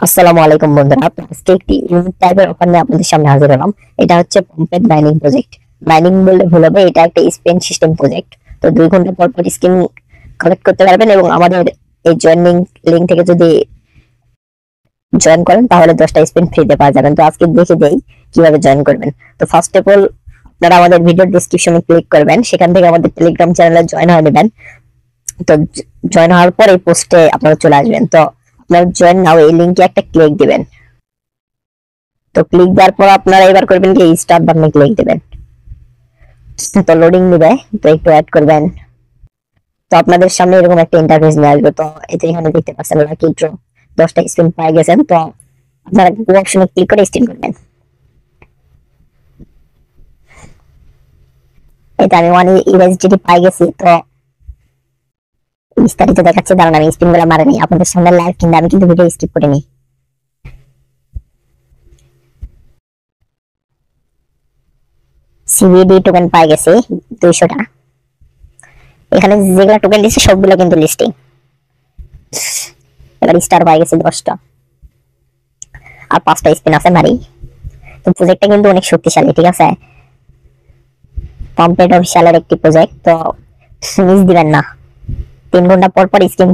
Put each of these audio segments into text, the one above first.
আসসালামু আলাইকুম বন্ধুরা, তো আজকে একটি ইউনিক টাইপের অফার নিয়ে আপনাদের সামনে হাজির হলাম। এটা হচ্ছে পম্পেট মাইনিং প্রজেক্ট। মাইনিং বললে ভুল হবে, এটা একটা স্পেন সিস্টেম প্রজেক্ট। তো 2 ঘন্টা পর পর স্কিন কালেক্ট করতে পারবেন এবং আমাদের এই জয়েনিং লিঙ্ক থেকে যদি জয়েন করেন তাহলে 10টা স্পিন ফ্রিতে পাওয়া যাবেন। তো আজকে দেখে দেই কিভাবে জয়েন করবেন। তো ফার্স্ট অফ অল আপনারা আমাদের ভিডিও ডেসক্রিপশনে ক্লিক করবেন, সেখান থেকে আমাদের টেলিগ্রাম চ্যানেলে জয়েন হয়ে নেবেন। তো জয়েন হওয়ার পর এই পোস্টে আপনারা চলে আসবেন। তো আপনারা জয়েন নাও এই লিংকে একটা ক্লিক দিবেন। তো ক্লিক দেওয়ার পর আপনারা এবার করবেন কি স্টার্ট বাটনে ক্লিক দিবেন। তো লোডিং নেবে, তো একটু অ্যাড করবেন। তো আপনাদের সামনে এরকম একটা ইন্টারফেস নিয়ে আসবে। তো এতে এখানে দেখতে পাচ্ছেন লাকি ড্র 10টা স্পিন পেয়ে গেছেন। তো আপনারা গো অপশনে ক্লিক করে স্পিন করবেন। এটা আমি 1 ইউএসডিটি পাই গেছি। তো বিস্তারিত দেখাচ্ছি, দাঁড়ান আমি স্পিন গুলো মারিনি আপনাদের সামনে লাইভ, কিন্তু আমি কিন্তু ভিডিও স্কিপ করে নিই। সিভিডি টোকেন পাই গেছি 200টা। এখানে যেগুলো টোকেন দিচ্ছে সবগুলো কিন্তু লিস্টিং। এবার স্টার পাই গেছি 10টা, আর 5টা স্পিন আছে মারি। তো প্রজেক্টটা কিন্তু অনেক শক্তিশালী, ঠিক আছে। পম্পেট অফিসিয়ালের একটি প্রজেক্ট, তো মিস দিবেন না। 3 ঘন্টা পর পর স্কিন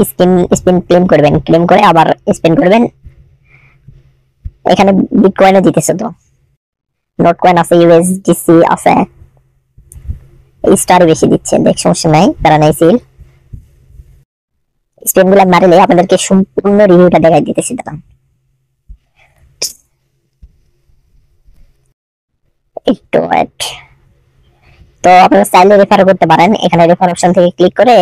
স্কিন স্পিন ক্লেম করে আবার স্পিন করবেন। এখানে বিটকয়েনও দিতেছে, তো নোট কয়েন আছে, ইউএসডিসি আছে। স্টার বেশি দিচ্ছে, দেখ সমস্যা নাই, তারা নাই সিল। স্পিন গুলা মারিলে আপনাদেরকে সম্পূর্ণ রিভিউটা দেখাই দিতেছি, দাঁড়ান একটু ওয়েট। তো আপনারা চাইলে রেফার করতে পারেন, এখানে রেফার অপশন থেকে ক্লিক করে